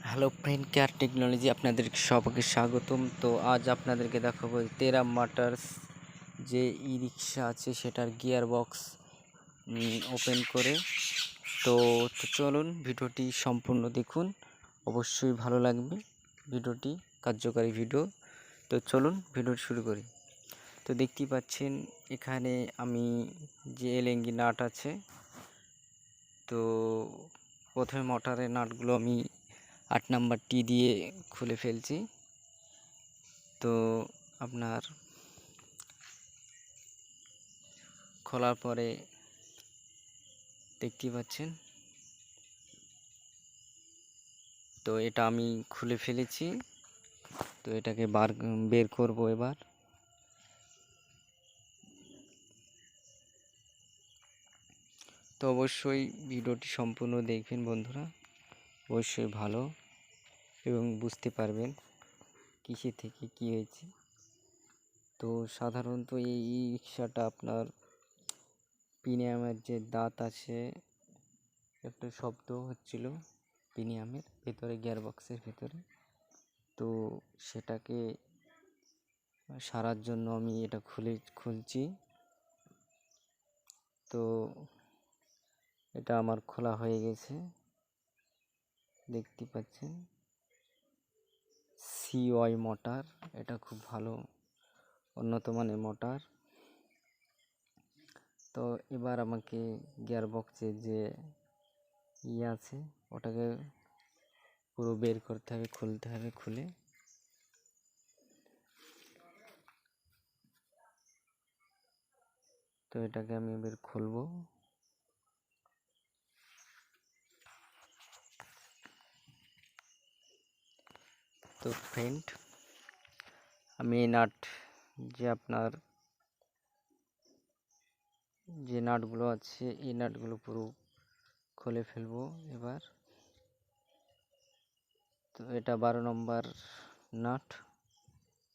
Hello friend, care technology আপনাদেরকে সবাইকে স্বাগতম। তো আজ আপনাদেরকে দেখাবো তেরা মোটরস যে ই রিক্সা আছে সেটার গিয়ার বক্স ওপেন করে। তো চলুন ভিডিওটি সম্পূর্ণ দেখুন, অবশ্যই ভালো লাগবে ভিডিওটি, কার্যকারী ভিডিও। তো চলুন ভিডিও শুরু করি। তো দেখতেই পাচ্ছেন এখানে আমি যে এলেঙ্গি নাট আছে, তো প্রথমে মোটরের নাটগুলো আমি 8 নাম্বার টি দিয়ে খুলে ফেলছি। তো আপনার খোলার পরে দেখতে পাচ্ছেন, তো এটা আমি খুলে ফেলেছি। তো এটাকে বের করব এবার। তো অবশ্যই ভিডিওটি সম্পূর্ণ দেখবেন বন্ধুরা, অবশ্যই ভালো এবং বুঝতে পারবেন কিসে থেকে কি হয়েছে। তো সাধারণত এই রিক্সাটা আপনার প্রিমিয়ামের যে দাঁত আছে, একটা শব্দ হচ্ছিল প্রিমিয়ামের ভেতরে, গিয়ারবক্সের ভেতরে। তো সেটাকে সারার জন্য আমি এটা খুলছি। তো এটা আমার খোলা হয়ে গেছে, দেখতে পাচ্ছেন। CY মোটর, এটা খুব ভালো উন্নত মানের মোটর। তো এবার আমাকে গিয়ারবক্সের যে আছে ওটাকে পুরো বের করতে হবে, খুলতে হবে। খুলে তো এটাকে আমি এবার খুলবো। তো ফ্রেন্ড, আমি এই নাট যে আপনার যে নাটগুলো আছে, এই নাটগুলো পুরো খুলে ফেলবো এবার। তো এটা 12 নম্বর নাট,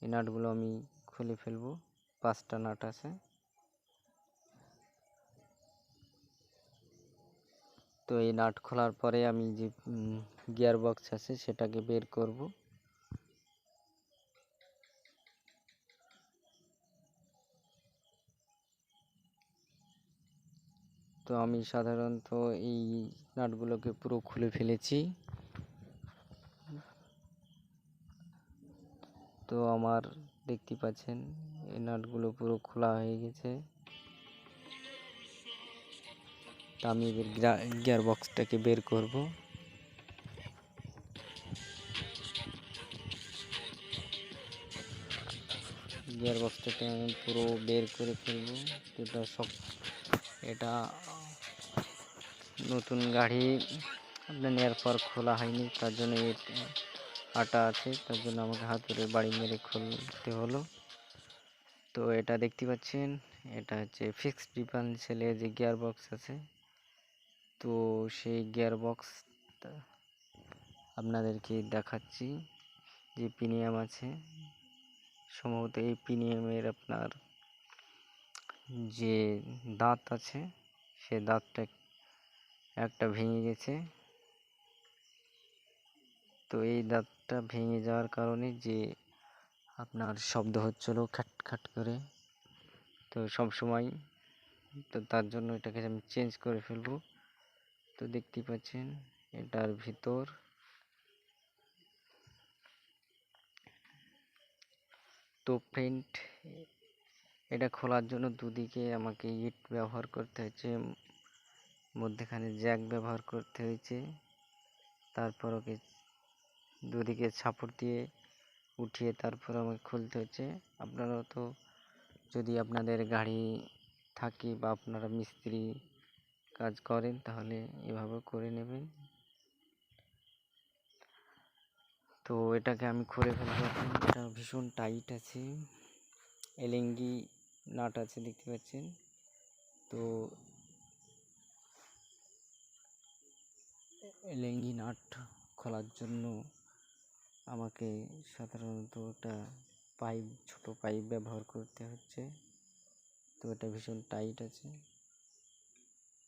এই নাটগুলো আমি খুলে ফেলবো। 5টা নাট আছে। তো এই নাট খোলার পরে আমি যে গিয়ার বক্স আছে সেটাকে বের করব। তো আমি সাধারণত এই নাটগুলোকে পুরো খুলে ফেলেছি। তো আমার দেখতে পাচ্ছেন এই নাটগুলো পুরো খোলা হয়ে গেছে। তো আমি এবার গিয়ার বক্সটাকে বের করব। গিয়ার বক্সটাকে আমি পুরো বের করে ফেলবো। এটা নতুন গাড়ি আপনার নেওয়ার পর খোলা হয়নি, তার জন্য আটা আছে, তার জন্য আমাকে হাতুড়ে বাড়ি মেরে খুলতে হলো। তো এটা দেখতে পাচ্ছেন, এটা হচ্ছে ফিক্সড ডিফারেন্সিয়ালে যে গিয়ার বক্স আছে। তো সেই গিয়ার বক্স আপনাদেরকে দেখাচ্ছি। যে প্রিমিয়াম আছে, সম্ভবত এই প্রিমিয়ামের আপনার যে দাঁত আছে, সে দাঁতটা একটা ভেঙে গেছে। তো এই দাঁতটা ভেঙে যাওয়ার কারণে যে আপনার শব্দ হচ্ছিল খাট খাট করে, তো সব সময়, তো তার জন্য এটাকে আমি চেঞ্জ করে ফেলবো। তো দেখতে পাচ্ছেন এটার ভিতর তো ফ্রেন্ড, এটা খোলার জন্য দুদিকে আমাকে ইট ব্যবহার করতে হয়েছে, মধ্যেখানে জ্যাক ব্যবহার করতে হয়েছে। তারপর ওকে দুদিকে সাপোর্ট দিয়ে উঠিয়ে তারপর আমাকে খুলতে হচ্ছে। আপনারাও তো যদি আপনাদের গাড়ি থাকে বা আপনারা মিস্ত্রি কাজ করেন তাহলে এভাবে করে নেবেন। তো এটাকে আমি খুলে ফেলবো। এটা ভীষণ টাইট আছে, এলেঙ্গি নাট আছে দেখতে পাচ্ছেন। তো এলেঙ্গি নাট খোলার জন্য আমাকে সাধারণত একটা পাইপ, ছোট পাইপ ব্যবহার করতে হচ্ছে। তো এটা ভীষণ টাইট আছে।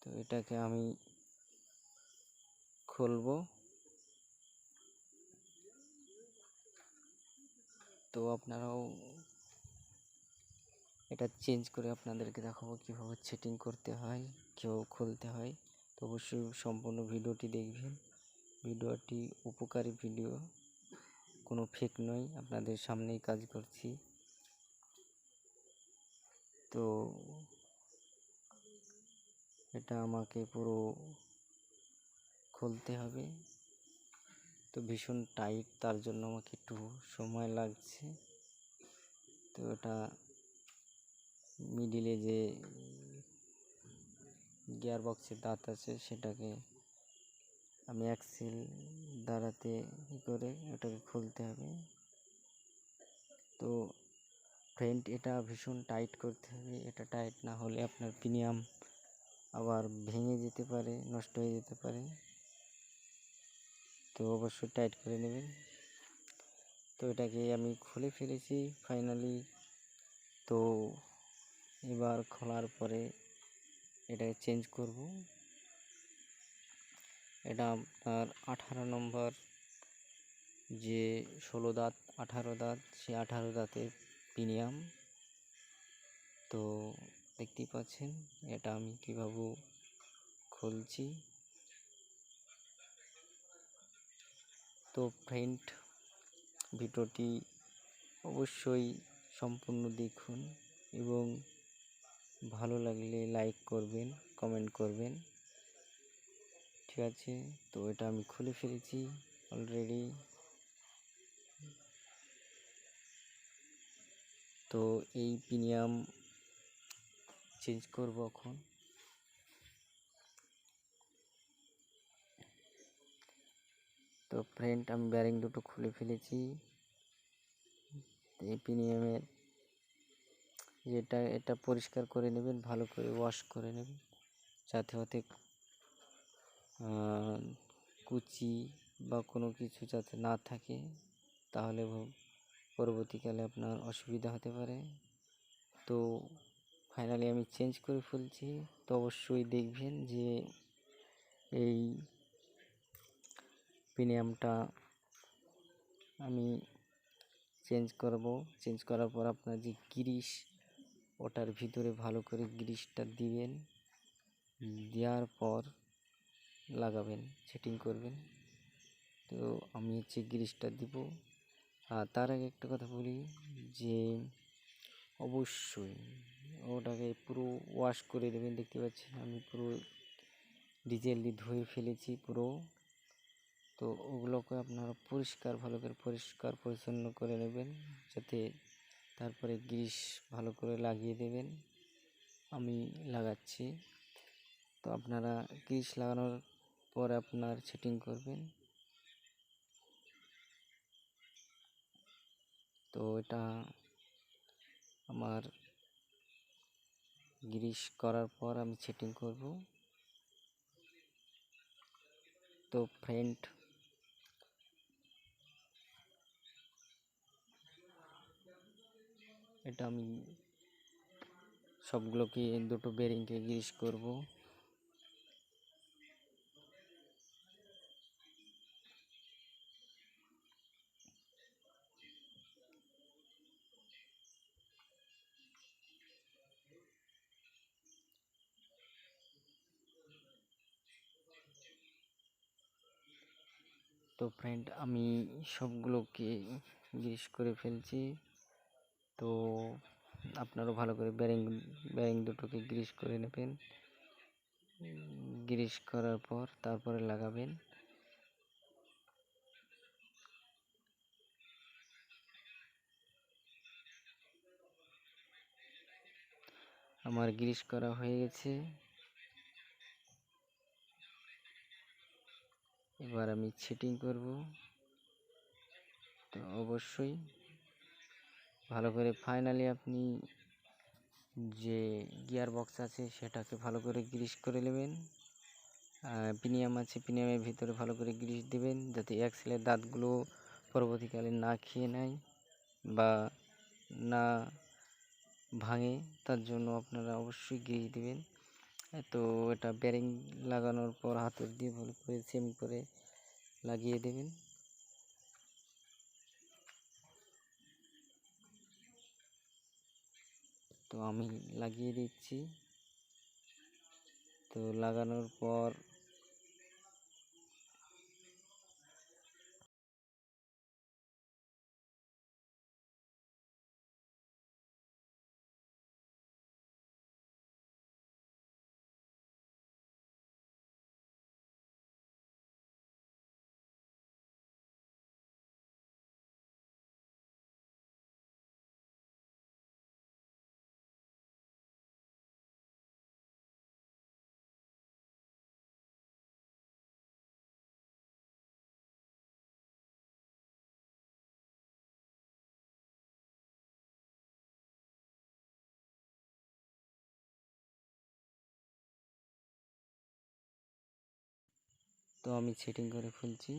তো এটাকে আমি খুলবো। তো আপনারাও এটা চেঞ্জ করে আপনাদেরকে দেখাবো কীভাবে সেটিং করতে হয়, কীভাবে খুলতে হয়। তো অবশ্যই সম্পূর্ণ ভিডিওটি দেখবেন। ভিডিওটি উপকারী ভিডিও, কোনো ফেক নয়, আপনাদের সামনেই কাজ করছি। তো এটা আমাকে পুরো খুলতে হবে, তো ভীষণ টাইট, তার জন্য আমাকে একটু সময় লাগছে। তো এটা মিডিলে যে গিয়ার বক্সের দাঁত আছে সেটাকে আমি অ্যাক্সেল দ্বারাতে করে ওটাকে খুলতে হবে। তো ফ্রেন্ড, এটা ভীষণ টাইট করতে হবে, এটা টাইট না হলে আপনার প্রিমিয়াম আবার ভেঙে যেতে পারে, নষ্ট হয়ে যেতে পারে। তো অবশ্যই টাইট করে নেবেন। তো এটাকে আমি খুলে ফেলেছি ফাইনালি। তো এবার খোলার পরে এটাকে চেঞ্জ করব। এটা আপনার 18 নম্বর, যে 16 দাঁত 18 দাঁত, সেই 18 দাঁতের প্রিমিয়াম। তো দেখতেই পাচ্ছেন এটা আমি কীভাবে খুলছি। তো ফ্রেন্ড, ভিডিওটি অবশ্যই সম্পূর্ণ দেখুন এবং ভালো লাগলে লাইক করবেন, কমেন্ট করবেন, ঠিক আছে? তো এটা আমি খুলে ফেলেছি অলরেডি। তো এই প্রিমিয়াম চেঞ্জ করব এখন। তো ফ্রেন্ড, আমি ব্যারিং দুটো খুলে ফেলেছি। এই প্রিমিয়ামের এটা পরিষ্কার করে নেবেন, ভালো করে ওয়াশ করে নেবেন, যাতে ওতে কুচি বা কোনো কিছু যাতে না থাকে, তাহলে পরবর্তীকালে আপনার অসুবিধা হতে পারে। তো ফাইনালি আমি চেঞ্জ করে ফেলছি। তো অবশ্যই দেখবেন যে এই প্রিমিয়ামটা আমি চেঞ্জ করব। চেঞ্জ করার পর আপনার যে গ্রিস, ওটার ভিতরে ভালো করে গ্রিসটা দিবেন, দেওয়ার পর লাগাবেন, সেটিং করবেন। তো আমি হচ্ছে গ্রিসটা দিব। আর তার আগে একটা কথা বলি যে অবশ্যই ওটাকে পুরো ওয়াশ করে দেবেন। দেখতে পাচ্ছেন আমি পুরো ডিজেল দিয়ে ধুয়ে ফেলেছি পুরো। তো ওগুলোকে আপনারা ভালো করে পরিষ্কার পরিচ্ছন্ন করে নেবেন, যাতে তারপরে গ্রিস ভালো করে লাগিয়ে দেবেন। আমি লাগাচ্ছি। তো আপনারা গ্রিস লাগানোর পর আপনার সেটিং করবেন। তো এটা আমার গ্রিস করার পর আমি সেটিং করব। তো ফ্রেন্ড, এটা আমি সবগুলোকে দুটো বেরিংকে গ্রিস করব। তো ফ্রেন্ড, আমি সবগুলোকে গ্রিস করে ফেলছি। তো আপনারাও ভালো করে ব্যারিং দুটোকে গ্রিস করে নেবেন। গ্রিস করার পর তারপরে লাগাবেন। আমার গ্রিস করা হয়ে গেছে। এবার আমি সেটিং করব। তো অবশ্যই ভালো করে ফাইনালি আপনি যে গিয়ার বক্স আছে সেটাকে ভালো করে গ্রিস করে নেবেন। প্রিমিয়াম আছে, প্রিমিয়ামের ভিতরে ভালো করে গ্রিস দেবেন, যাতে অ্যাক্সেলের দাঁতগুলো পরবর্তীকালে না খেয়ে নেয় বা না ভাঙে, তার জন্য আপনারা অবশ্যই গ্রিস দেবেন। তো এটা ব্যারিং লাগানোর পর হাতুড় দিয়ে ভালো করে সেম করে লাগিয়ে দেবেন। তো আমি লাগিয়ে দিচ্ছি। তো লাগানোর পর তো আমি সেটিং করে ফেলছি।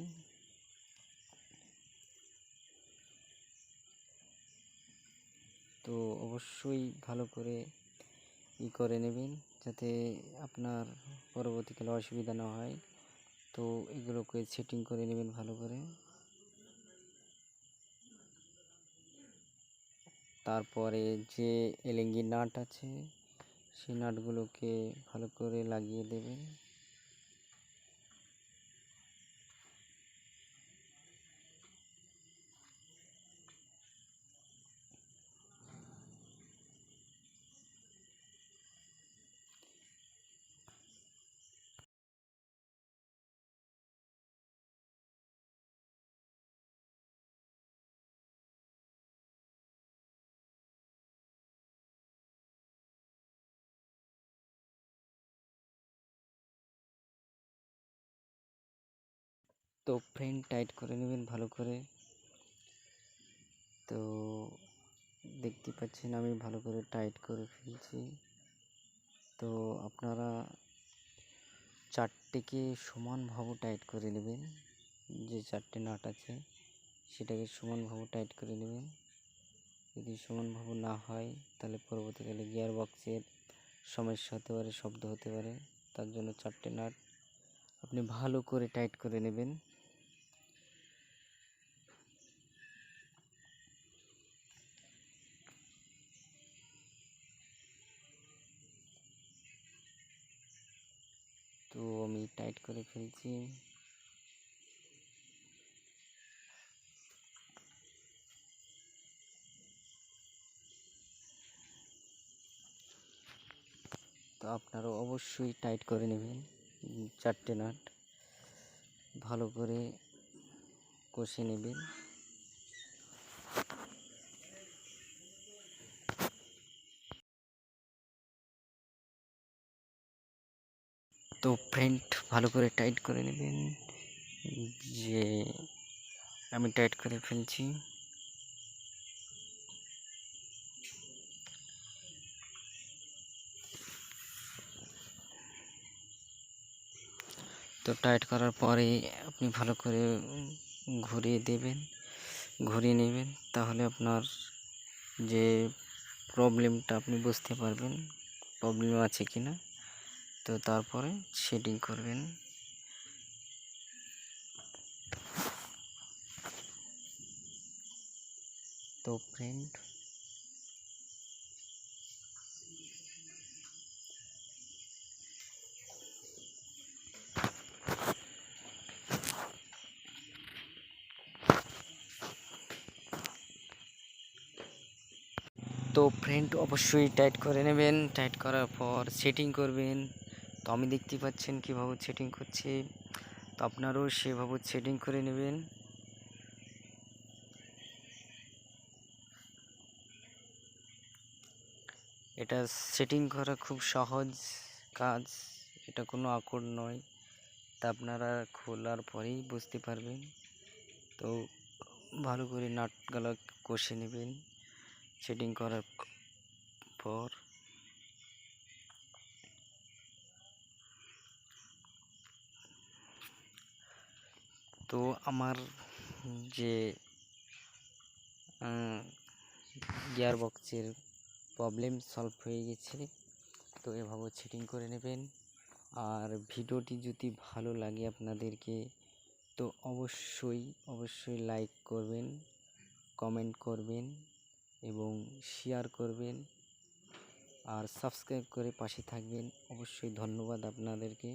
তো অবশ্যই ভালো করে করে নেবেন যাতে আপনার পরবর্তীকালে অসুবিধা না হয়। তো এগুলোকে সেটিং করে নেবেন ভালো করে। তারপরে যে এলেঙ্গি নাট আছে সেই নাটগুলোকে ভালো করে লাগিয়ে দেবেন। তো ফ্রেম টাইট করে নেবেন ভালো করে। তো দেখতে পাচ্ছেন আমি ভালো করে টাইট করে ফেলছি। তো আপনারা চারটেকে সমানভাবে টাইট করে নেবেন। যে চারটে নাট আছে সেটাকে সমানভাবে টাইট করে নেবেন। যদি সমানভাবে না হয় তাহলে পরবর্তীকালে গিয়ার বক্সের সমস্যা হতে পারে, শব্দ হতে পারে। তার জন্য চারটে নাট আপনি ভালো করে টাইট করে নেবেন। তো আমি টাইট করে ফেলছি। তো আপনারা অবশ্যই টাইট করে নেবেন। চারটে নাট ভালো করে কষে নেবেন। তো ফ্রেন্ড ভালো করে টাইট করে নেবেন। যে আমি টাইট করে ফেলছি। তো টাইট করার পরে আপনি ভালো করে ঘুরিয়ে দেবেন, ঘুরিয়ে নেবেন। তাহলে আপনার যে প্রবলেমটা আপনি বুঝতে পারবেন প্রবলেম আছে কি না। তো তারপরে শেডিং করবেন। তো ফ্রেন্ড অবশ্যই টাইট করে নেবেন। টাইট করার পর সেটিং করবেন। তো আমি দেখতে পাচ্ছেন কীভাবে সেটিং করছি। তো আপনারাও সেভাবে সেটিং করে নেবেন। এটা সেটিং করা খুব সহজ কাজ, এটা কোনো আকড় নয়। তা আপনারা খোলার পরেই বুঝতে পারবেন। তো ভালো করে নাটগুলো কষে নেবেন সেটিং করার পর। তো আমার যে গিয়ার বক্সের প্রবলেম সলভ হয়ে গেছে। তো এভাবে সেটিং করে নেবেন। আর ভিডিওটি যদি ভালো লাগে আপনাদেরকে তো অবশ্যই লাইক করবেন, কমেন্ট করবেন এবং শেয়ার করবেন। আর সাবস্ক্রাইব করে পাশে থাকবেন। অবশ্যই ধন্যবাদ আপনাদেরকে।